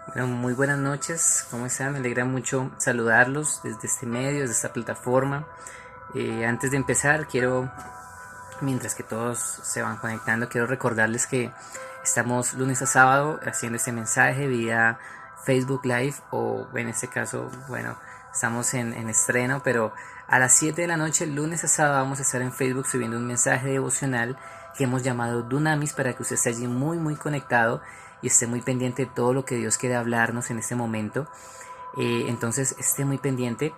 Bueno, muy buenas noches, ¿cómo están? Me alegra mucho saludarlos desde este medio, desde esta plataforma. Antes de empezar, mientras que todos se van conectando, quiero recordarles que estamos lunes a sábado haciendo este mensaje vía Facebook Live o en este caso, bueno, estamos en estreno, pero a las 7 de la noche, lunes a sábado, vamos a estar en Facebook subiendo un mensaje devocional que hemos llamado Dunamis para que usted esté allí muy conectado y esté muy pendiente de todo lo que Dios quiere hablarnos en este momento. Entonces esté muy pendiente.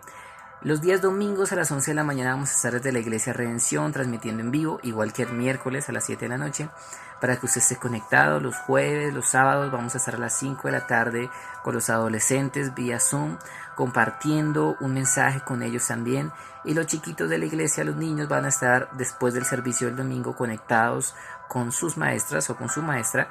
Los días domingos a las 11 de la mañana vamos a estar desde la Iglesia Redención transmitiendo en vivo, igual que el miércoles a las 7 de la noche, para que usted esté conectado. Los jueves, los sábados vamos a estar a las 5 de la tarde con los adolescentes vía Zoom, compartiendo un mensaje con ellos también. Y los chiquitos de la iglesia, los niños, van a estar después del servicio del domingo conectados con sus maestras o con su maestra,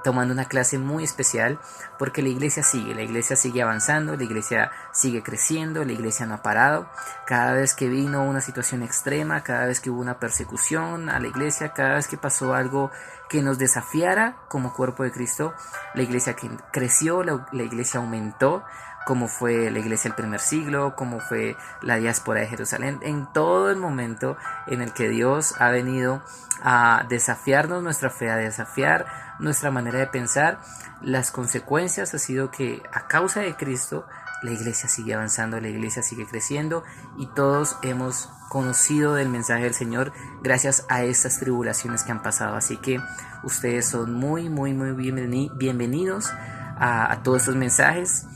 tomando una clase muy especial, porque la iglesia sigue avanzando, la iglesia sigue creciendo, la iglesia no ha parado. Cada vez que vino una situación extrema, cada vez que hubo una persecución a la iglesia, cada vez que pasó algo que nos desafiara como cuerpo de Cristo, la iglesia creció, la iglesia aumentó, como fue la iglesia del primer siglo, como fue la diáspora de Jerusalén, en todo el momento en el que Dios ha venido a desafiarnos nuestra fe, a desafiar nuestra manera de pensar. Las consecuencias ha sido que a causa de Cristo la iglesia sigue avanzando, la iglesia sigue creciendo y todos hemos conocido del mensaje del Señor gracias a estas tribulaciones que han pasado. Así que ustedes son muy bienvenidos a todos estos mensajes.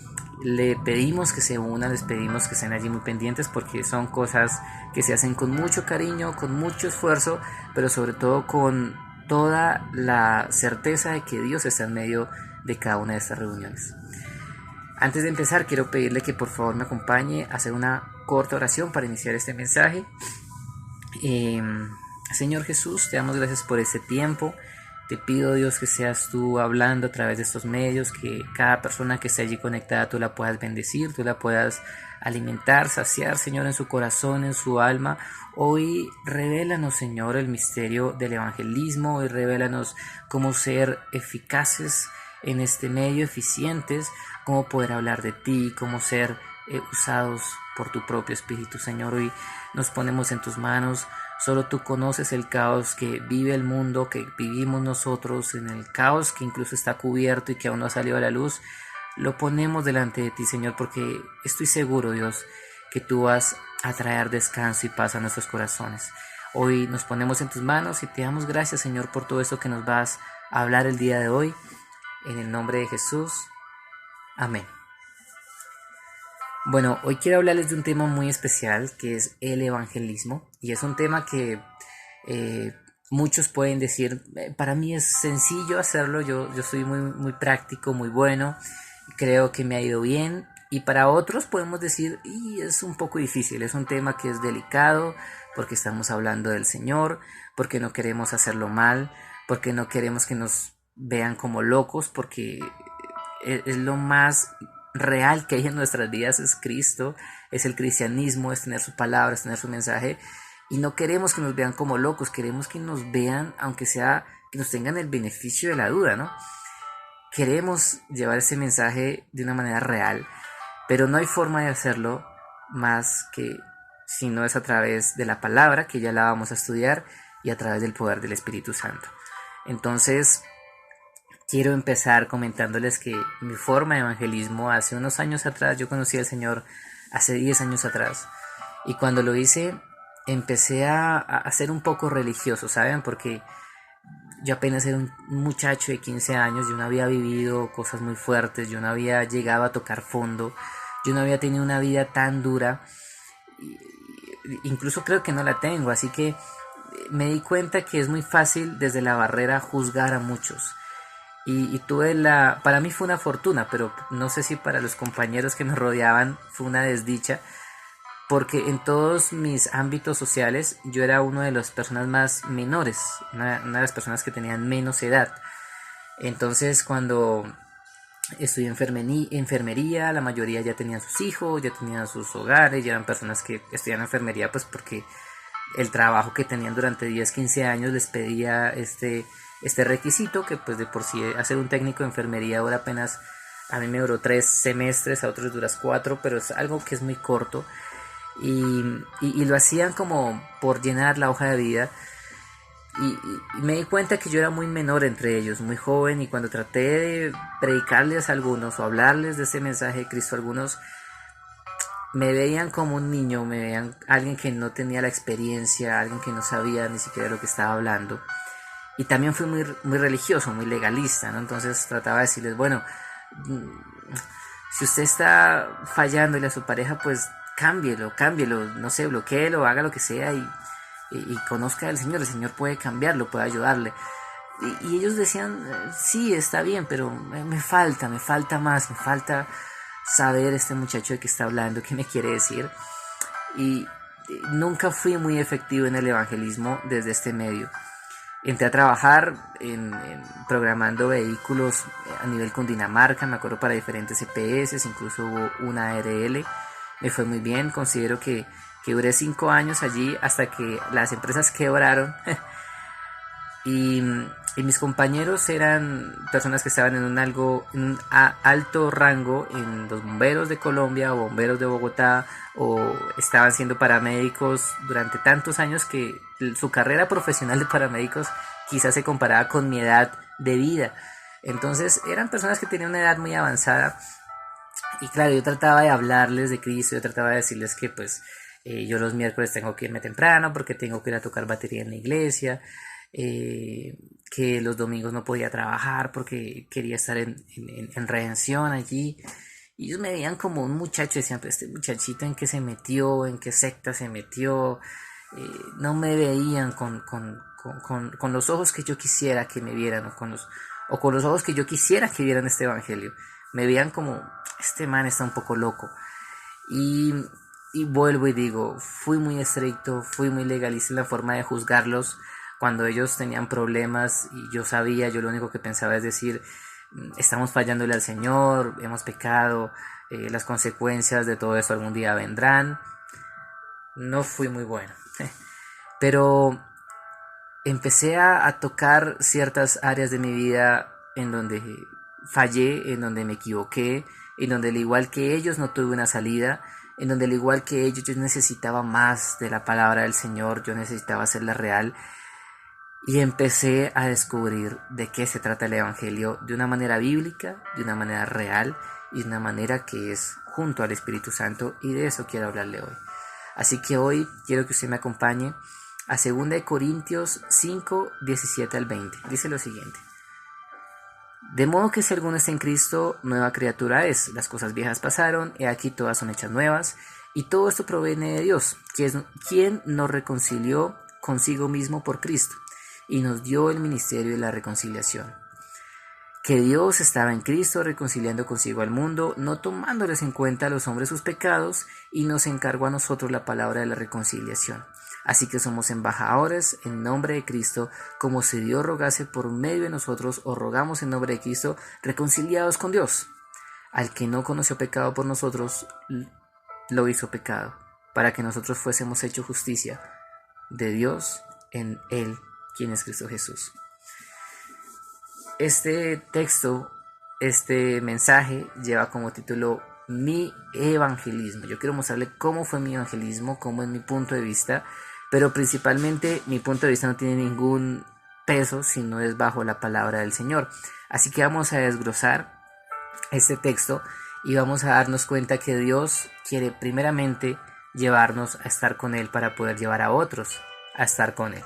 Le pedimos que se unan, les pedimos que estén allí muy pendientes porque son cosas que se hacen con mucho cariño, con mucho esfuerzo, pero sobre todo con toda la certeza de que Dios está en medio de cada una de estas reuniones. Antes de empezar, quiero pedirle que por favor me acompañe a hacer una corta oración para iniciar este mensaje. Eh, Señor Jesús, te damos gracias por este tiempo. Te pido, Dios, que seas tú hablando a través de estos medios, que cada persona que esté allí conectada tú la puedas bendecir, tú la puedas alimentar, saciar, Señor, en su corazón, en su alma. Hoy revélanos, Señor, el misterio del evangelismo. Hoy revélanos cómo ser eficaces en este medio, eficientes, cómo poder hablar de ti, cómo ser usados por tu propio Espíritu. Señor, hoy nos ponemos en tus manos. Solo tú conoces el caos que vive el mundo, que vivimos nosotros, en el caos que incluso está cubierto y que aún no ha salido a la luz. Lo ponemos delante de ti, Señor, porque estoy seguro, Dios, que tú vas a traer descanso y paz a nuestros corazones. Hoy nos ponemos en tus manos y te damos gracias, Señor, por todo esto que nos vas a hablar el día de hoy. En el nombre de Jesús. Amén. Bueno, hoy quiero hablarles de un tema muy especial que es el evangelismo y es un tema que eh, muchos pueden decir, para mí es sencillo hacerlo, yo soy muy práctico, muy bueno, creo que me ha ido bien y para otros podemos decir, y es un poco difícil, es un tema que es delicado porque estamos hablando del Señor, porque no queremos hacerlo mal, porque no queremos que nos vean como locos, porque es lo más real que hay en nuestras vidas, es Cristo, es el cristianismo, es tener su palabra, es tener su mensaje, y no queremos que nos vean como locos, queremos que nos vean, aunque sea que nos tengan el beneficio de la duda, ¿no? Queremos llevar ese mensaje de una manera real, pero no hay forma de hacerlo más que si no es a través de la palabra, que ya la vamos a estudiar, y a través del poder del Espíritu Santo. Entonces, quiero empezar comentándoles que mi forma de evangelismo hace unos años atrás, yo conocí al Señor hace 10 años atrás, y cuando lo hice empecé a ser un poco religioso, ¿saben? Porque yo apenas era un muchacho de 15 años, yo no había vivido cosas muy fuertes, yo no había llegado a tocar fondo, yo no había tenido una vida tan dura, incluso creo que no la tengo, así que me di cuenta que es muy fácil desde la barrera juzgar a muchos. Y tuve para mí fue una fortuna, pero no sé si para los compañeros que me rodeaban fue una desdicha, porque en todos mis ámbitos sociales yo era una de las personas más menores, una de las personas que tenían menos edad. Entonces cuando estudié enfermería, la mayoría ya tenían sus hijos, ya tenían sus hogares, ya eran personas que estudiaban enfermería pues porque el trabajo que tenían durante 10 15 años les pedía este requisito, que pues de por sí hacer un técnico de enfermería ahora apenas A mí me duró 3 semestres, a otros duras 4, pero es algo que es muy corto. Y lo hacían como por llenar la hoja de vida. Y me di cuenta que yo era muy menor entre ellos, muy joven, y cuando traté de predicarles a algunos o hablarles de ese mensaje de Cristo a algunos, me veían como un niño, me veían alguien que no tenía la experiencia, alguien que no sabía ni siquiera lo que estaba hablando. Y también fui muy religioso, muy legalista, ¿no? Entonces trataba de decirles, bueno, si usted está fallándole a su pareja, pues cámbielo, no sé, bloquéelo, haga lo que sea y conozca al Señor. El Señor puede cambiarlo, puede ayudarle. Y ellos decían, sí, está bien, pero me falta más, me falta saber este muchacho de qué está hablando, qué me quiere decir. Y nunca fui muy efectivo en el evangelismo desde este medio. Entré a trabajar programando vehículos a nivel Cundinamarca, me acuerdo, para diferentes EPS, incluso hubo una ARL. Me fue muy bien, considero que duré 5 años allí hasta que las empresas quebraron. y, y mis compañeros eran personas que estaban en un alto rango en los bomberos de Colombia o bomberos de Bogotá, o estaban siendo paramédicos durante tantos años que su carrera profesional de paramédicos quizás se comparaba con mi edad de vida. Entonces eran personas que tenían una edad muy avanzada. Y claro, yo trataba de hablarles de Cristo, yo trataba de decirles que pues yo los miércoles tengo que irme temprano porque tengo que ir a tocar batería en la iglesia, que los domingos no podía trabajar porque quería estar en redención allí. Y ellos me veían como un muchacho, decían, pues este muchachito en qué se metió, en qué secta se metió. No me veían con los ojos que yo quisiera que me vieran, o con los ojos que yo quisiera que vieran este evangelio. Me veían como, este man está un poco loco. Y, y vuelvo y digo, fui muy estricto, fui muy legalista en la forma de juzgarlos cuando ellos tenían problemas, y yo lo único que pensaba es decir, estamos fallándole al Señor, hemos pecado, las consecuencias de todo esto algún día vendrán. No fui muy bueno. Pero empecé a tocar ciertas áreas de mi vida en donde fallé, en donde me equivoqué, en donde al igual que ellos no tuve una salida, en donde al igual que ellos yo necesitaba más de la palabra del Señor, yo necesitaba hacerla real, y empecé a descubrir de qué se trata el Evangelio de una manera bíblica, de una manera real y de una manera que es junto al Espíritu Santo, y de eso quiero hablarle hoy. Así que hoy quiero que usted me acompañe a 2 Corintios 5, 17 al 20. Dice lo siguiente: de modo que si alguno está en Cristo, nueva criatura es. Las cosas viejas pasaron, he aquí todas son hechas nuevas, y todo esto proviene de Dios, quien nos reconcilió consigo mismo por Cristo, y nos dio el ministerio de la reconciliación. Que Dios estaba en Cristo reconciliando consigo al mundo, no tomándoles en cuenta a los hombres sus pecados, y nos encargó a nosotros la palabra de la reconciliación. Así que somos embajadores en nombre de Cristo, como si Dios rogase por medio de nosotros, os rogamos en nombre de Cristo, reconciliados con Dios. Al que no conoció pecado por nosotros, lo hizo pecado, para que nosotros fuésemos hechos justicia de Dios en Él, quien es Cristo Jesús. Este texto, este mensaje lleva como título Mi evangelismo. Yo quiero mostrarle cómo fue mi evangelismo, cómo es mi punto de vista, pero principalmente mi punto de vista no tiene ningún peso si no es bajo la palabra del Señor. Así que vamos a desglosar este texto y vamos a darnos cuenta que Dios quiere primeramente llevarnos a estar con Él para poder llevar a otros a estar con Él.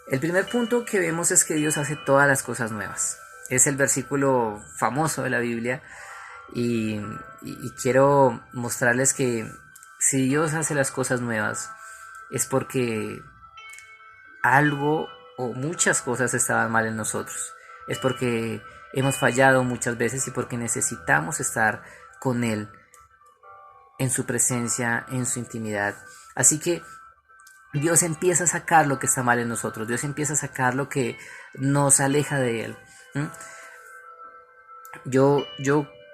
El primer punto que vemos es que Dios hace todas las cosas nuevas. Es el versículo famoso de la Biblia y quiero mostrarles que si Dios hace las cosas nuevas es porque algo o muchas cosas estaban mal en nosotros. Es porque hemos fallado muchas veces y porque necesitamos estar con Él, en su presencia, en su intimidad. Así que Dios empieza a sacar lo que está mal en nosotros. Dios empieza a sacar lo que nos aleja de Él. Yo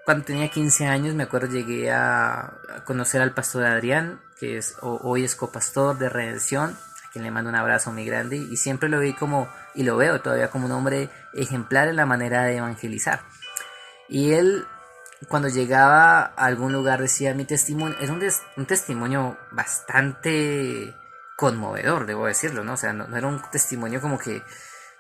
cuando tenía 15 años, me acuerdo, llegué a conocer al pastor Adrián, que hoy es copastor de Redención, a quien le mando un abrazo muy grande, y siempre lo vi como, y lo veo todavía como un hombre ejemplar en la manera de evangelizar. Y él, cuando llegaba a algún lugar, decía: mi testimonio, era un testimonio bastante conmovedor, debo decirlo, ¿no? O sea, no era un testimonio como que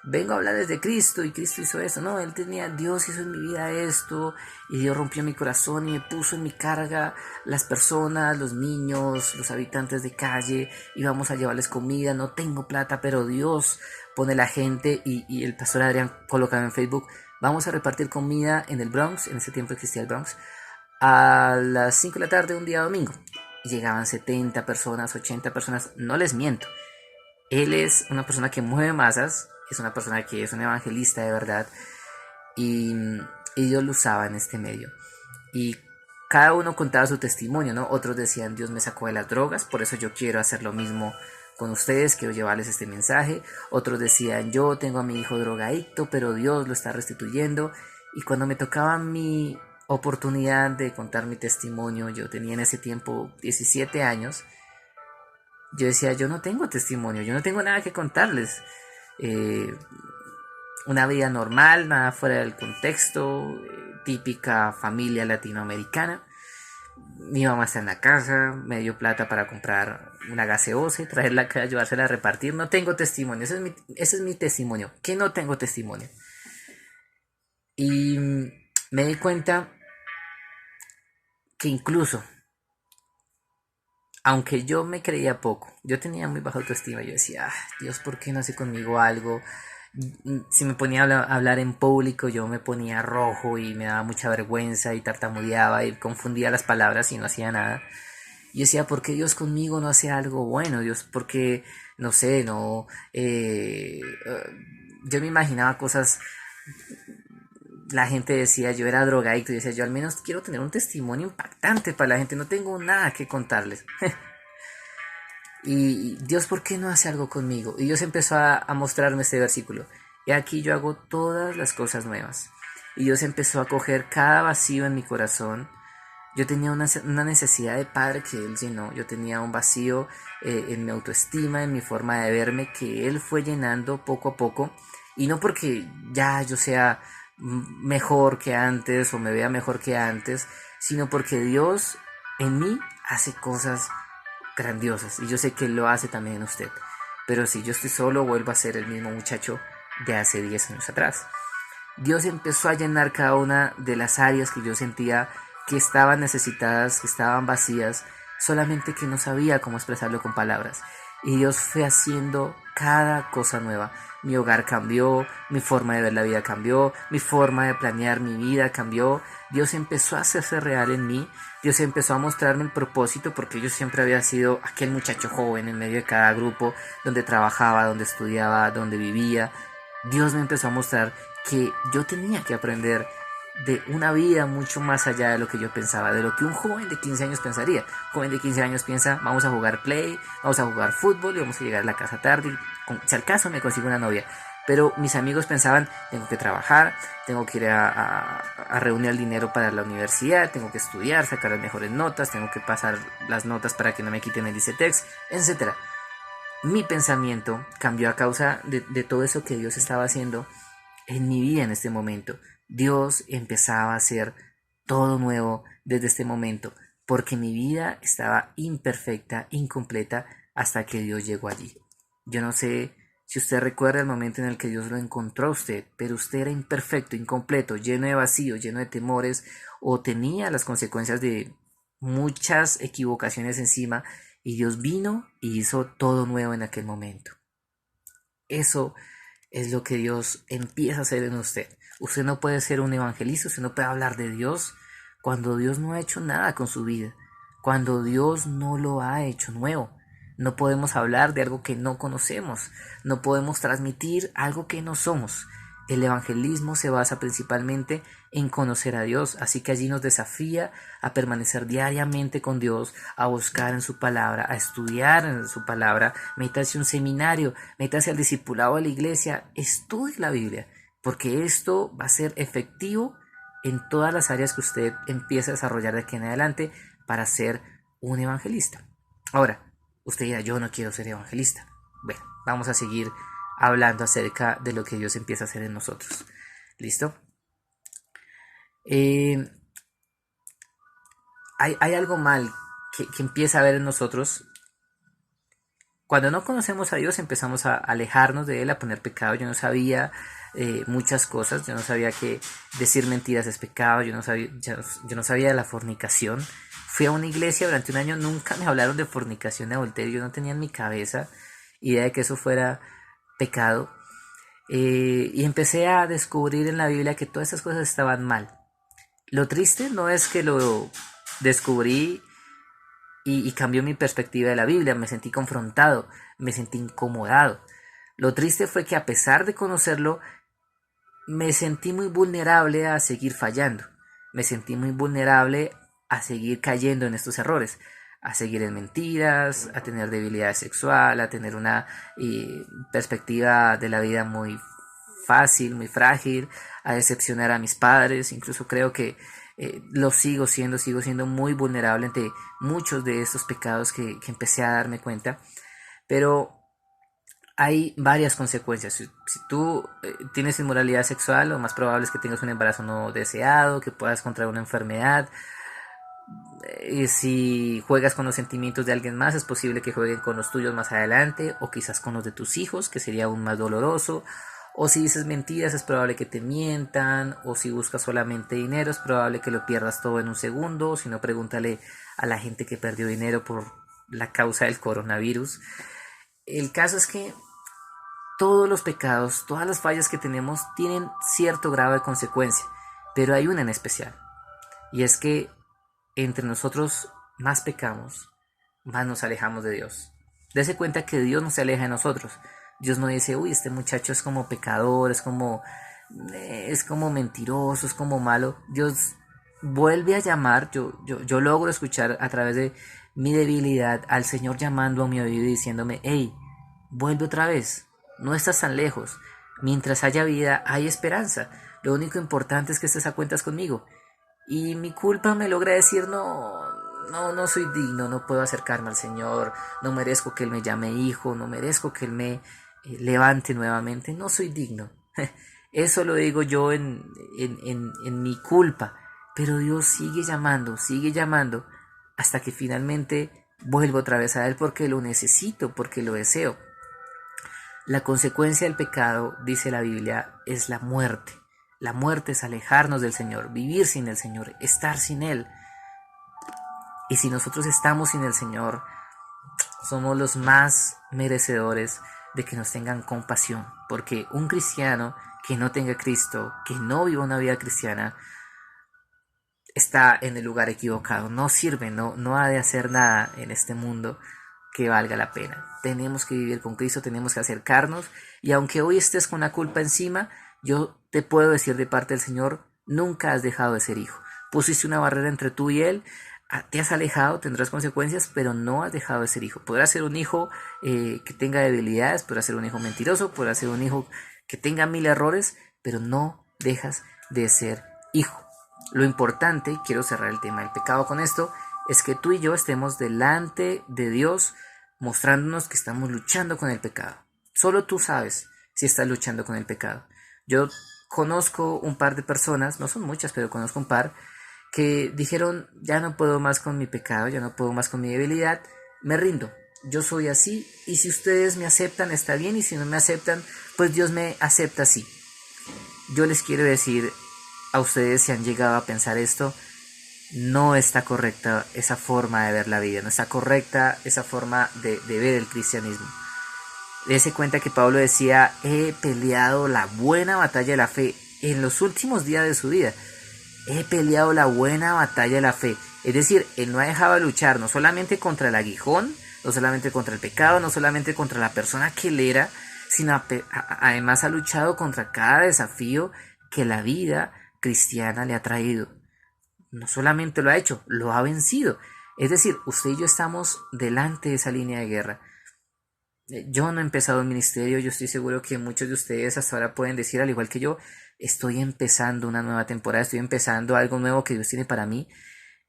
vengo a hablarles de Cristo y Cristo hizo esto. No, él tenía: Dios hizo en mi vida esto y Dios rompió mi corazón y me puso en mi carga las personas, los niños, los habitantes de calle, íbamos a llevarles comida, no tengo plata, pero Dios pone la gente. Y el pastor Adrián colocaba en Facebook: vamos a repartir comida en el Bronx, en ese tiempo existía el Bronx, a las 5 de la tarde un día domingo. Y llegaban 70 personas, 80 personas, no les miento. Él es una persona que mueve masas, es una persona que es un evangelista de verdad, y, y Dios lo usaba en este medio. Y cada uno contaba su testimonio, ¿no? Otros decían: Dios me sacó de las drogas, por eso yo quiero hacer lo mismo con ustedes, quiero llevarles este mensaje. Otros decían: yo tengo a mi hijo drogadicto, pero Dios lo está restituyendo. Y cuando me tocaba mi oportunidad de contar mi testimonio, yo tenía en ese tiempo 17 años, yo decía: yo no tengo testimonio, yo no tengo nada que contarles. Eh, una vida normal, nada fuera del contexto, típica familia latinoamericana. Mi mamá está en la casa, me dio plata para comprar una gaseosa y traerla acá, ayudársela a repartir. No tengo testimonio, ese es mi testimonio, que no tengo testimonio. Y me di cuenta que incluso, aunque yo me creía poco, yo tenía muy baja autoestima, yo decía: Dios, ¿por qué no hace conmigo algo? Si me ponía a hablar en público, yo me ponía rojo y me daba mucha vergüenza y tartamudeaba y confundía las palabras y no hacía nada. Y yo decía: ¿por qué Dios conmigo no hace algo bueno? Dios, ¿por qué? No sé, no. Yo me imaginaba cosas. La gente decía: yo era drogadicto. Y decía: yo al menos quiero tener un testimonio impactante para la gente. No tengo nada que contarles. Y Dios, ¿por qué no hace algo conmigo? Y Dios empezó a mostrarme este versículo: y aquí yo hago todas las cosas nuevas. Y Dios empezó a coger cada vacío en mi corazón. Yo tenía una necesidad de padre que Él llenó. Yo tenía un vacío en mi autoestima, en mi forma de verme, que Él fue llenando poco a poco. Y no porque ya yo sea mejor que antes o me vea mejor que antes, sino porque Dios en mí hace cosas grandiosas. Y yo sé que Él lo hace también en usted. Pero si yo estoy solo, vuelvo a ser el mismo muchacho de hace 10 años atrás. Dios empezó a llenar cada una de las áreas que yo sentía que estaban necesitadas, que estaban vacías, solamente que no sabía cómo expresarlo con palabras. Y Dios fue haciendo cada cosa nueva. Mi hogar cambió, mi forma de ver la vida cambió, mi forma de planear mi vida cambió. Dios empezó a hacerse real en mí. Dios empezó a mostrarme el propósito, porque yo siempre había sido aquel muchacho joven en medio de cada grupo, donde trabajaba, donde estudiaba, donde vivía. Dios me empezó a mostrar que yo tenía que aprender de una vida mucho más allá de lo que yo pensaba, de lo que un joven de 15 años pensaría. Un joven de 15 años piensa: vamos a jugar play, vamos a jugar fútbol y vamos a llegar a la casa tarde y si al caso me consigo una novia. Pero mis amigos pensaban: tengo que trabajar, tengo que ir a reunir el dinero para la universidad, tengo que estudiar, sacar las mejores notas, tengo que pasar las notas para que no me quiten el ICETEX, etcétera. Mi pensamiento cambió a causa de todo eso que Dios estaba haciendo en mi vida en este momento. Dios empezaba a hacer todo nuevo desde este momento, porque mi vida estaba imperfecta, incompleta, hasta que Dios llegó allí. Yo no sé si usted recuerda el momento en el que Dios lo encontró a usted, pero usted era imperfecto, incompleto, lleno de vacío, lleno de temores, o tenía las consecuencias de muchas equivocaciones encima, y Dios vino y hizo todo nuevo en aquel momento. Eso es lo que Dios empieza a hacer en usted. Usted no puede ser un evangelista, usted no puede hablar de Dios cuando Dios no ha hecho nada con su vida, cuando Dios no lo ha hecho nuevo. No podemos hablar de algo que no conocemos, no podemos transmitir algo que no somos. El evangelismo se basa principalmente en conocer a Dios, así que allí nos desafía a permanecer diariamente con Dios, a buscar en su palabra, a estudiar en su palabra, métase a un seminario, métase al discipulado de la iglesia, estudie la Biblia, porque esto va a ser efectivo en todas las áreas que usted empiece a desarrollar de aquí en adelante para ser un evangelista. Ahora, usted dirá: yo no quiero ser evangelista. Bueno, vamos a seguir hablando acerca de lo que Dios empieza a hacer en nosotros. ¿Listo? Eh, hay algo mal que empieza a ver en nosotros. Cuando no conocemos a Dios empezamos a alejarnos de Él, a poner pecado. Yo no sabía muchas cosas, yo no sabía que decir mentiras es pecado, yo no sabía de la fornicación. Fui a una iglesia durante un año, nunca me hablaron de fornicación, de adulterio, yo no tenía en mi cabeza idea de que eso fuera pecado. Y empecé a descubrir en la Biblia que todas esas cosas estaban mal. Lo triste no es que lo descubrí y cambió mi perspectiva de la Biblia, me sentí confrontado, me sentí incomodado. Lo triste fue que a pesar de conocerlo, me sentí muy vulnerable a seguir fallando, me sentí muy vulnerable a seguir cayendo en estos errores, a seguir en mentiras, a tener debilidad sexual, a tener una perspectiva de la vida muy fácil, muy frágil, a decepcionar a mis padres. Incluso creo que lo sigo siendo muy vulnerable ante muchos de estos pecados que empecé a darme cuenta. Pero hay varias consecuencias. Si tú tienes inmoralidad sexual, lo más probable es que tengas un embarazo no deseado, que puedas contraer una enfermedad. Si juegas con los sentimientos de alguien más, es posible que jueguen con los tuyos más adelante, o quizás con los de tus hijos, que sería aún más doloroso. O si dices mentiras, es probable que te mientan. O si buscas solamente dinero, es probable que lo pierdas todo en un segundo. Si no, pregúntale a la gente que perdió dinero por la causa del coronavirus. El caso es que todos los pecados, todas las fallas que tenemos tienen cierto grado de consecuencia, pero hay una en especial, y es que entre nosotros más pecamos, más nos alejamos de Dios. Dese cuenta que Dios no se aleja de nosotros. Dios no dice, uy, este muchacho es como pecador, es como mentiroso, es como malo. Dios vuelve a llamar. Yo logro escuchar a través de mi debilidad al Señor llamando a mi oído y diciéndome, hey, vuelve otra vez, no estás tan lejos. Mientras haya vida, hay esperanza. Lo único importante es que estés a cuentas conmigo. Y mi culpa me logra decir, no soy digno, no puedo acercarme al Señor, no merezco que Él me llame hijo, no merezco que Él me levante nuevamente, no soy digno. Eso lo digo yo en mi culpa, pero Dios sigue llamando, hasta que finalmente vuelvo otra vez a Él porque lo necesito, porque lo deseo. La consecuencia del pecado, dice la Biblia, es la muerte. La muerte es alejarnos del Señor, vivir sin el Señor, estar sin Él. Y si nosotros estamos sin el Señor, somos los más merecedores de que nos tengan compasión. Porque un cristiano que no tenga a Cristo, que no viva una vida cristiana, está en el lugar equivocado. No sirve, no ha de hacer nada en este mundo que valga la pena. Tenemos que vivir con Cristo, tenemos que acercarnos. Y aunque hoy estés con la culpa encima, yo te puedo decir de parte del Señor, nunca has dejado de ser hijo. Pusiste una barrera entre tú y Él, te has alejado, tendrás consecuencias, pero no has dejado de ser hijo. Podrás ser un hijo que tenga debilidades, podrás ser un hijo mentiroso, podrás ser un hijo que tenga 1000 errores, pero no dejas de ser hijo. Lo importante, quiero cerrar el tema del pecado con esto, es que tú y yo estemos delante de Dios mostrándonos que estamos luchando con el pecado. Solo tú sabes si estás luchando con el pecado. Yo conozco un par de personas, no son muchas, pero conozco un par, que dijeron, ya no puedo más con mi pecado, ya no puedo más con mi debilidad, me rindo, yo soy así, y si ustedes me aceptan está bien, y si no me aceptan, pues Dios me acepta así. Yo les quiero decir a ustedes, si han llegado a pensar esto, no está correcta esa forma de ver la vida, no está correcta esa forma de ver el cristianismo. Dese cuenta que Pablo decía, he peleado la buena batalla de la fe en los últimos días de su vida. He peleado la buena batalla de la fe. Es decir, él no ha dejado de luchar no solamente contra el aguijón, no solamente contra el pecado, no solamente contra la persona que él era, sino además ha luchado contra cada desafío que la vida cristiana le ha traído. No solamente lo ha hecho, lo ha vencido. Es decir, usted y yo estamos delante de esa línea de guerra. Yo no he empezado el ministerio, yo estoy seguro que muchos de ustedes hasta ahora pueden decir, al igual que yo, estoy empezando una nueva temporada, estoy empezando algo nuevo que Dios tiene para mí.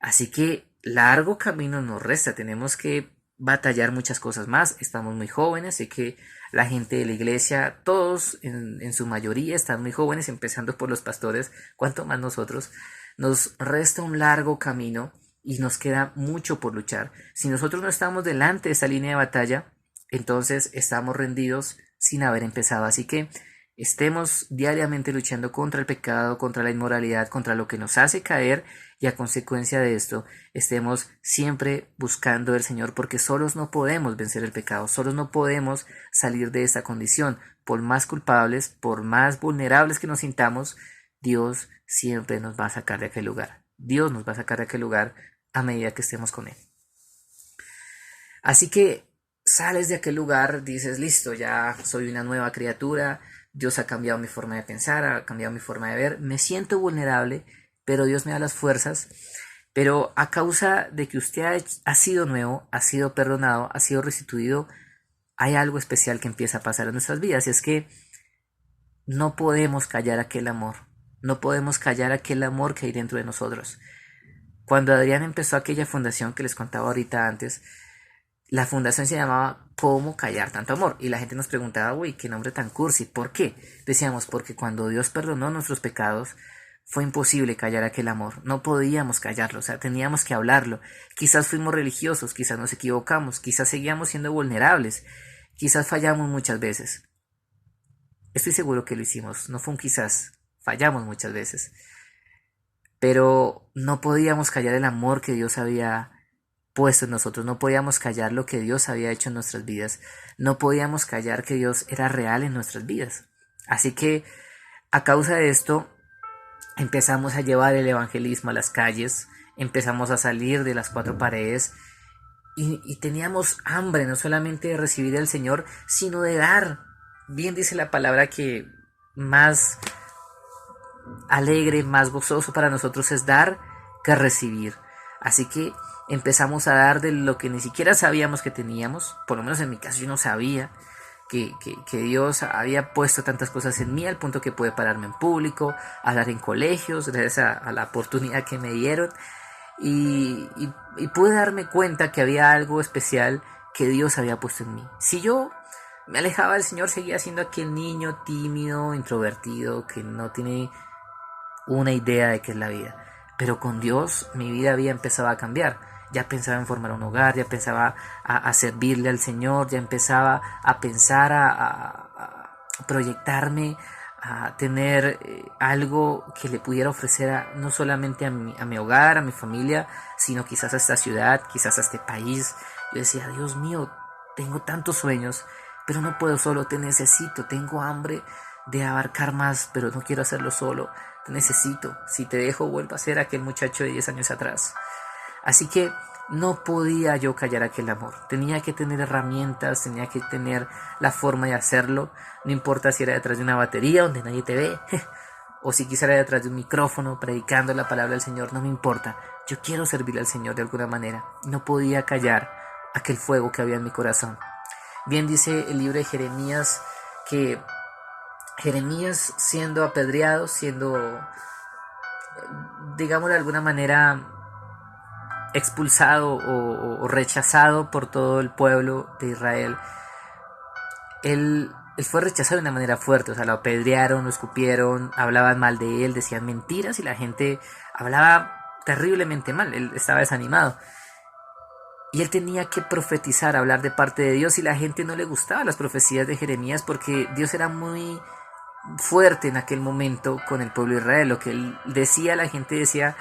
Así que largo camino nos resta, tenemos que batallar muchas cosas más, estamos muy jóvenes, sé que la gente de la iglesia, todos en su mayoría están muy jóvenes, empezando por los pastores, cuanto más nosotros. Nos resta un largo camino y nos queda mucho por luchar. Si nosotros no estamos delante de esa línea de batalla, entonces estamos rendidos sin haber empezado. Así que estemos diariamente luchando contra el pecado, contra la inmoralidad, contra lo que nos hace caer, y a consecuencia de esto estemos siempre buscando al Señor, porque solos no podemos vencer el pecado, solos no podemos salir de esta condición. Por más culpables, por más vulnerables que nos sintamos, Dios siempre nos va a sacar de aquel lugar. Dios nos va a sacar de aquel lugar a medida que estemos con Él. Así que sales de aquel lugar, dices, listo, ya soy una nueva criatura, Dios ha cambiado mi forma de pensar, ha cambiado mi forma de ver, me siento vulnerable, pero Dios me da las fuerzas. Pero a causa de que usted ha sido nuevo, ha sido perdonado, ha sido restituido, hay algo especial que empieza a pasar en nuestras vidas, y es que no podemos callar aquel amor, no podemos callar aquel amor que hay dentro de nosotros. Cuando Adrián empezó aquella fundación que les contaba ahorita antes, la fundación se llamaba ¿Cómo callar tanto amor? Y la gente nos preguntaba, uy, qué nombre tan cursi, ¿por qué? Decíamos, porque cuando Dios perdonó nuestros pecados, fue imposible callar aquel amor, no podíamos callarlo, o sea, teníamos que hablarlo. Quizás fuimos religiosos, quizás nos equivocamos, quizás seguíamos siendo vulnerables, quizás fallamos muchas veces. Estoy seguro que lo hicimos, no fue un quizás, fallamos muchas veces. Pero no podíamos callar el amor que Dios había puesto en nosotros, no podíamos callar lo que Dios había hecho en nuestras vidas, no podíamos callar que Dios era real en nuestras vidas. Así que a causa de esto empezamos a llevar el evangelismo a las calles, empezamos a salir de las cuatro paredes y teníamos hambre no solamente de recibir al Señor, sino de dar. Bien dice la palabra que más alegre, más gozoso para nosotros es dar que recibir. Así que empezamos a dar de lo que ni siquiera sabíamos que teníamos. Por lo menos en mi caso yo no sabía que Dios había puesto tantas cosas en mí al punto que pude pararme en público, hablar en colegios, gracias a la oportunidad que me dieron, y pude darme cuenta que había algo especial que Dios había puesto en mí. Si yo me alejaba del Señor, seguía siendo aquel niño tímido, introvertido, que no tiene una idea de qué es la vida. Pero con Dios mi vida había empezado a cambiar. Ya pensaba en formar un hogar, ya pensaba a servirle al Señor, ya empezaba a pensar, a proyectarme, a tener algo que le pudiera ofrecer no solamente a mi hogar, a mi familia, sino quizás a esta ciudad, quizás a este país. Yo decía, Dios mío, tengo tantos sueños, pero no puedo solo, te necesito, tengo hambre de abarcar más, pero no quiero hacerlo solo, te necesito, si te dejo vuelvo a ser aquel muchacho de 10 años atrás. Así que no podía yo callar aquel amor, tenía que tener herramientas, tenía que tener la forma de hacerlo, no importa si era detrás de una batería donde nadie te ve, o si quizá era detrás de un micrófono predicando la palabra del Señor, no me importa, yo quiero servirle al Señor de alguna manera, no podía callar aquel fuego que había en mi corazón. Bien dice el libro de Jeremías que Jeremías, siendo apedreado, siendo, digamos de alguna manera, expulsado o rechazado por todo el pueblo de Israel, él fue rechazado de una manera fuerte, o sea, lo apedrearon, lo escupieron, hablaban mal de él, decían mentiras y la gente hablaba terriblemente mal, él estaba desanimado. Y él tenía que profetizar, hablar de parte de Dios, y la gente no le gustaba las profecías de Jeremías porque Dios era muy fuerte en aquel momento con el pueblo de Israel. Lo que él decía, la gente decía,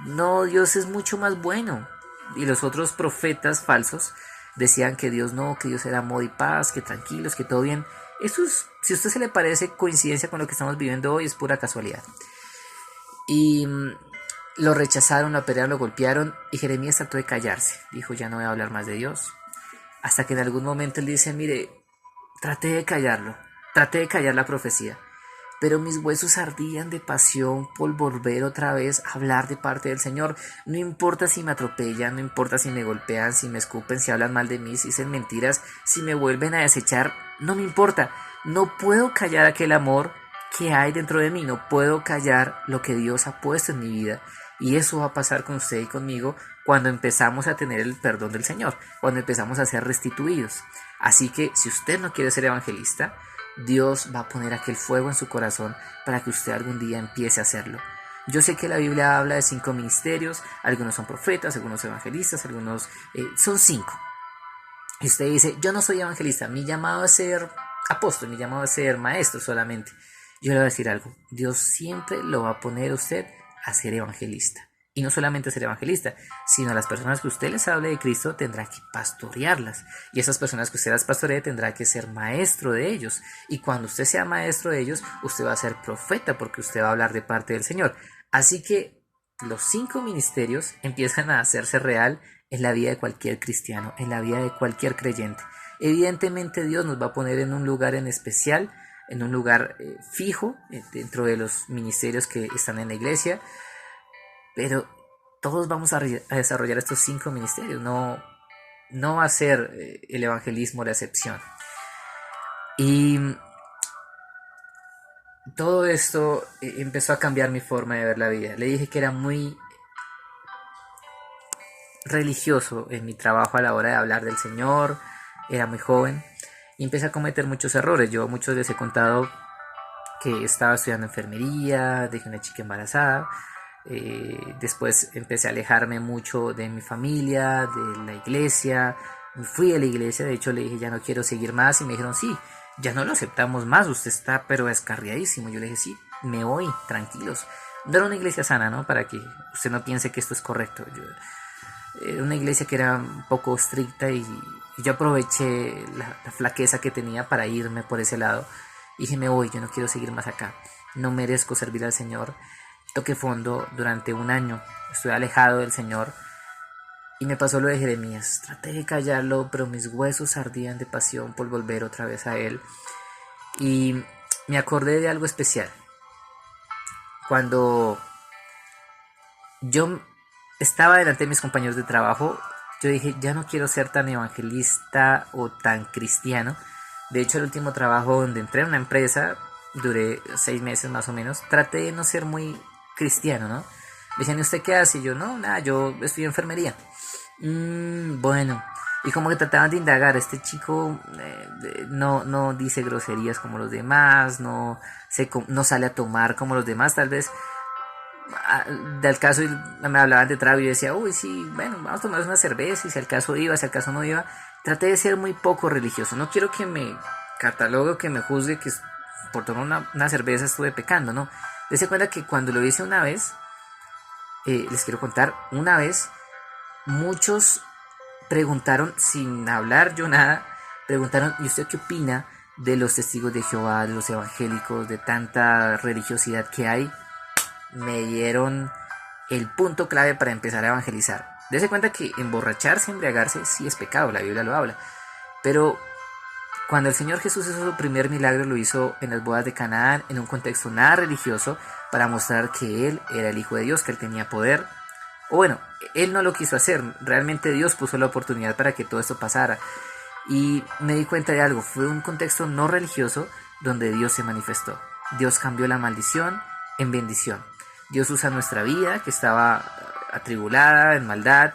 no, Dios es mucho más bueno. Y los otros profetas falsos decían que Dios no, que Dios era amor y paz, que tranquilos, que todo bien. Eso es, si a usted se le parece coincidencia con lo que estamos viviendo hoy, es pura casualidad. Y lo rechazaron, lo apedrearon, lo golpearon, y Jeremías trató de callarse. Dijo, ya no voy a hablar más de Dios. Hasta que en algún momento él dice, mire, traté de callarlo, traté de callar la profecía, pero mis huesos ardían de pasión por volver otra vez a hablar de parte del Señor. No importa si me atropellan, no importa si me golpean, si me escupen, si hablan mal de mí, si dicen mentiras, si me vuelven a desechar, no me importa. No puedo callar aquel amor ¿Qué hay dentro de mí? No puedo callar lo que Dios ha puesto en mi vida. Y eso va a pasar con usted y conmigo cuando empezamos a tener el perdón del Señor, cuando empezamos a ser restituidos. Así que si usted no quiere ser evangelista, Dios va a poner aquel fuego en su corazón para que usted algún día empiece a hacerlo. Yo sé que la Biblia habla de 5 ministerios, algunos son profetas, algunos evangelistas, algunos son 5. Y usted dice, yo no soy evangelista, mi llamado es ser apóstol, mi llamado es ser maestro solamente. Yo le voy a decir algo, Dios siempre lo va a poner a usted a ser evangelista. Y no solamente a ser evangelista, sino a las personas que usted les hable de Cristo tendrá que pastorearlas. Y esas personas que usted las pastoree tendrá que ser maestro de ellos. Y cuando usted sea maestro de ellos, usted va a ser profeta porque usted va a hablar de parte del Señor. Así que los 5 ministerios empiezan a hacerse real en la vida de cualquier cristiano, en la vida de cualquier creyente. Evidentemente Dios nos va a poner en un lugar en especial, en un lugar fijo dentro de los ministerios que están en la iglesia, pero todos vamos a desarrollar estos 5 ministerios, no va a ser el evangelismo la excepción. Y todo esto empezó a cambiar mi forma de ver la vida. Le dije que era muy religioso en mi trabajo a la hora de hablar del Señor, era muy joven y empecé a cometer muchos errores. Yo a muchos les he contado que estaba estudiando enfermería, dejé una chica embarazada, después empecé a alejarme mucho de mi familia, de la iglesia, me fui a la iglesia, de hecho le dije ya no quiero seguir más y me dijeron sí, ya no lo aceptamos más, usted está pero descarriadísimo. Yo le dije sí, me voy, tranquilos. No era una iglesia sana, ¿no? Para que usted no piense que esto es correcto. Era una iglesia que era un poco estricta y yo aproveché la flaqueza que tenía para irme por ese lado. Y dije, me voy, yo no quiero seguir más acá. No merezco servir al Señor. Toqué fondo durante un año. Estuve alejado del Señor. Y me pasó lo de Jeremías. Traté de callarlo, pero mis huesos ardían de pasión por volver otra vez a Él. Y me acordé de algo especial. Cuando yo estaba delante de mis compañeros de trabajo, yo dije, ya no quiero ser tan evangelista o tan cristiano. De hecho, el último trabajo donde entré en una empresa, duré 6 meses más o menos, traté de no ser muy cristiano, ¿no? Me decían, ¿y usted qué hace? Y yo, no, nada, yo estudio enfermería. Bueno, y como que trataban de indagar, este chico no dice groserías como los demás, no sale a tomar como los demás, tal vez del caso me hablaban de trago y yo decía, uy sí, bueno, vamos a tomar una cerveza y si al caso iba, si al caso no iba. Traté de ser muy poco religioso, no quiero que me catalogue o que me juzgue que por tomar una cerveza estuve pecando, no. Dese cuenta que cuando lo hice una vez, les quiero contar, una vez muchos preguntaron sin hablar yo nada, preguntaron, ¿y usted qué opina de los testigos de Jehová, de los evangélicos, de tanta religiosidad que hay? Me dieron el punto clave para empezar a evangelizar. Dese cuenta que emborracharse, embriagarse, sí es pecado, la Biblia lo habla. Pero cuando el Señor Jesús hizo su primer milagro, lo hizo en las bodas de Canaán, en un contexto nada religioso, para mostrar que Él era el Hijo de Dios, que Él tenía poder. O bueno, Él no lo quiso hacer, realmente Dios puso la oportunidad para que todo esto pasara. Y me di cuenta de algo, fue un contexto no religioso donde Dios se manifestó. Dios cambió la maldición en bendición. Dios usa nuestra vida, que estaba atribulada, en maldad,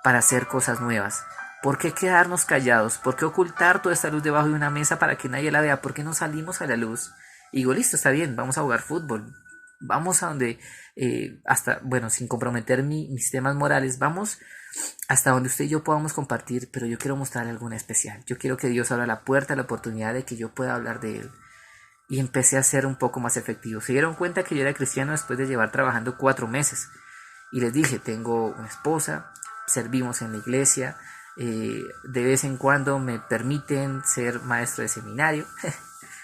para hacer cosas nuevas. ¿Por qué quedarnos callados? ¿Por qué ocultar toda esta luz debajo de una mesa para que nadie la vea? ¿Por qué no salimos a la luz? Y digo, listo, está bien, vamos a jugar fútbol. Vamos a donde, hasta, bueno, sin comprometer mis temas morales, vamos hasta donde usted y yo podamos compartir, pero yo quiero mostrarle algo en especial. Yo quiero que Dios abra la puerta, la oportunidad de que yo pueda hablar de Él. Y empecé a ser un poco más efectivo. Se dieron cuenta que yo era cristiano después de llevar trabajando 4 meses. Y les dije, tengo una esposa, servimos en la iglesia, de vez en cuando me permiten ser maestro de seminario,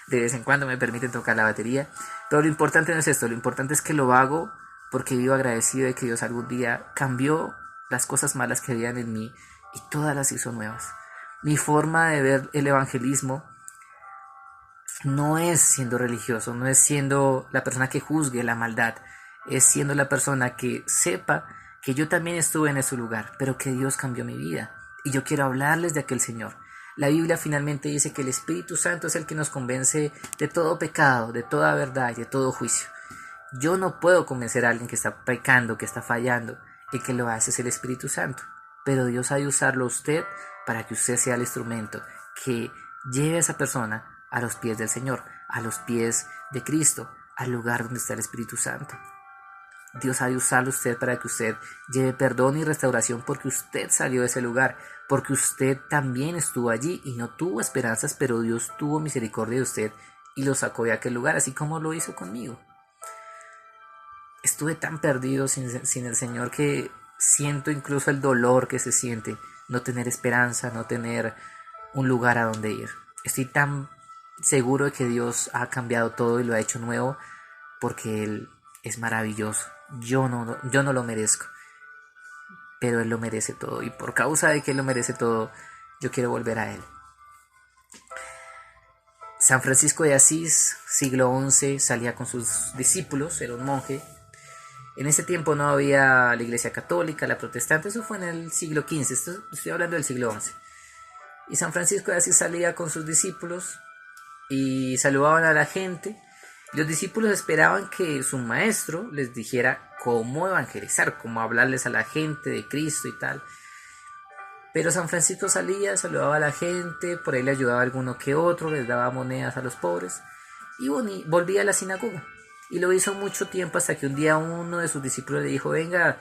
de vez en cuando me permiten tocar la batería. Pero lo importante no es esto, lo importante es que lo hago porque vivo agradecido de que Dios algún día cambió las cosas malas que habían en mí y todas las hizo nuevas. Mi forma de ver el evangelismo no es siendo religioso, no es siendo la persona que juzgue la maldad, es siendo la persona que sepa que yo también estuve en ese lugar, pero que Dios cambió mi vida. Y yo quiero hablarles de aquel Señor. La Biblia finalmente dice que el Espíritu Santo es el que nos convence de todo pecado, de toda verdad y de todo juicio. Yo no puedo convencer a alguien que está pecando, que está fallando. El que lo hace es el Espíritu Santo. Pero Dios ha de usarlo a usted para que usted sea el instrumento que lleve a esa persona a los pies del Señor, a los pies de Cristo, al lugar donde está el Espíritu Santo. Dios ha de usarlo a usted para que usted lleve perdón y restauración porque usted salió de ese lugar, porque usted también estuvo allí y no tuvo esperanzas, pero Dios tuvo misericordia de usted y lo sacó de aquel lugar, así como lo hizo conmigo. Estuve tan perdido sin el Señor que siento incluso el dolor que se siente no tener esperanza, no tener un lugar a donde ir. Estoy tan seguro de que Dios ha cambiado todo y lo ha hecho nuevo porque Él es maravilloso. Yo no lo merezco, pero Él lo merece todo y por causa de que Él lo merece todo, yo quiero volver a Él. San Francisco de Asís, siglo XI, salía con sus discípulos, era un monje. En ese tiempo no había la iglesia católica, la protestante, eso fue en el siglo XV, estoy hablando del siglo XI. Y San Francisco de Asís salía con sus discípulos y saludaban a la gente. Los discípulos esperaban que su maestro les dijera cómo evangelizar, cómo hablarles a la gente de Cristo y tal. Pero San Francisco salía, saludaba a la gente, por ahí le ayudaba a alguno que otro, les daba monedas a los pobres y volvía a la sinagoga. Y lo hizo mucho tiempo hasta que un día uno de sus discípulos le dijo, venga,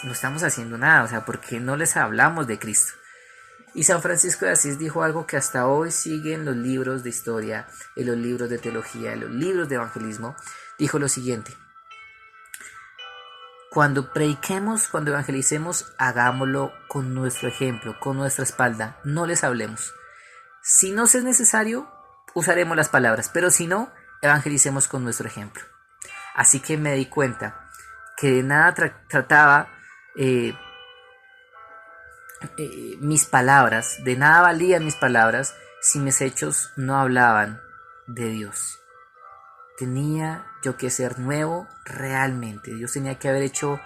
no estamos haciendo nada, o sea, ¿por qué no les hablamos de Cristo? Y San Francisco de Asís dijo algo que hasta hoy sigue en los libros de historia, en los libros de teología, en los libros de evangelismo. Dijo lo siguiente: cuando prediquemos, cuando evangelicemos, hagámoslo con nuestro ejemplo, con nuestra espalda, no les hablemos. Si no es necesario, usaremos las palabras, pero si no, evangelicemos con nuestro ejemplo. Así que me di cuenta que de nada trataba mis palabras, de nada valían mis palabras si mis hechos no hablaban de Dios. Tenía yo que ser nuevo realmente. Dios tenía que haber hecho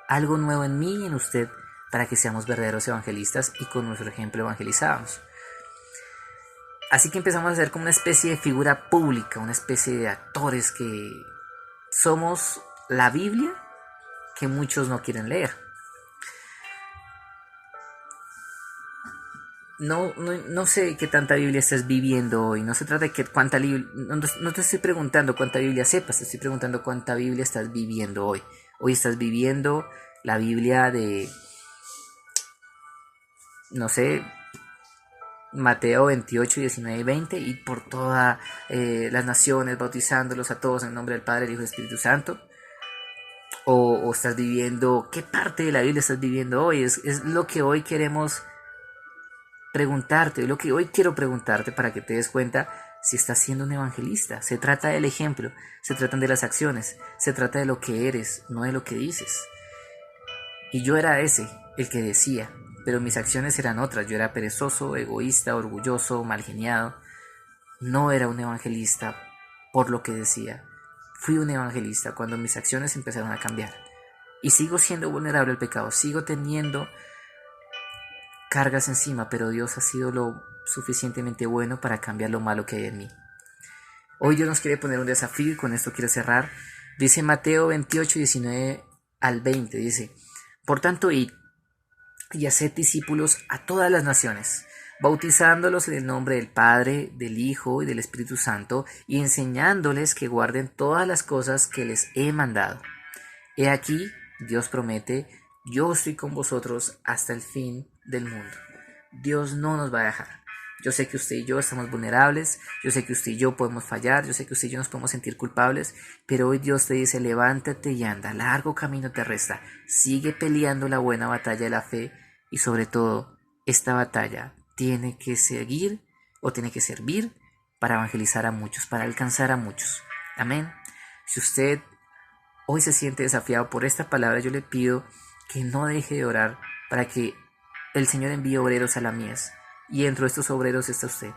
algo nuevo en mí y en usted para que seamos verdaderos evangelistas y con nuestro ejemplo evangelizábamos. Así que empezamos a ser como una especie de figura pública, una especie de actores que somos la Biblia que muchos no quieren leer. No sé qué tanta Biblia estás viviendo hoy. No se trata de que cuánta Biblia. No te estoy preguntando cuánta Biblia sepas, te estoy preguntando cuánta Biblia estás viviendo hoy. Hoy estás viviendo la Biblia de, no sé, Mateo 28, 19 y 20, y por todas las naciones, bautizándolos a todos en el nombre del Padre, del Hijo y del Espíritu Santo. O estás viviendo, ¿qué parte de la Biblia estás viviendo hoy? Es lo que hoy queremos preguntarte, lo que hoy quiero preguntarte para que te des cuenta si estás siendo un evangelista. Se trata del ejemplo, se tratan de las acciones, se trata de lo que eres, no de lo que dices. Y yo era ese, el que decía, pero mis acciones eran otras. Yo era perezoso, egoísta, orgulloso, malgeniado. No era un evangelista por lo que decía. Fui un evangelista cuando mis acciones empezaron a cambiar. Y sigo siendo vulnerable al pecado, sigo teniendo cargas encima, pero Dios ha sido lo suficientemente bueno para cambiar lo malo que hay en mí. Hoy Dios nos quiere poner un desafío y con esto quiero cerrar. Dice Mateo 28, 19 al 20, dice: por tanto, id y haced discípulos a todas las naciones, bautizándolos en el nombre del Padre, del Hijo y del Espíritu Santo, y enseñándoles que guarden todas las cosas que les he mandado. He aquí, Dios promete, yo estoy con vosotros hasta el fin del mundo. Dios no nos va a dejar. Yo sé que usted y yo estamos vulnerables, yo sé que usted y yo podemos fallar, yo sé que usted y yo nos podemos sentir culpables, pero hoy Dios te dice: levántate y anda, largo camino te resta, sigue peleando la buena batalla de la fe, y sobre todo, esta batalla tiene que seguir o tiene que servir para evangelizar a muchos, para alcanzar a muchos. Amén. Si usted hoy se siente desafiado por esta palabra, yo le pido que no deje de orar para que el Señor envíe obreros a la mies. Y dentro de estos obreros está usted.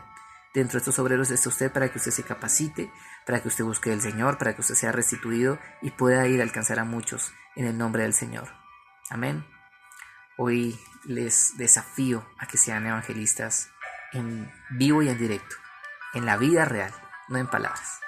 Dentro de estos obreros está usted para que usted se capacite, para que usted busque al Señor, para que usted sea restituido y pueda ir a alcanzar a muchos en el nombre del Señor. Amén. Hoy les desafío a que sean evangelistas en vivo y en directo, en la vida real, no en palabras.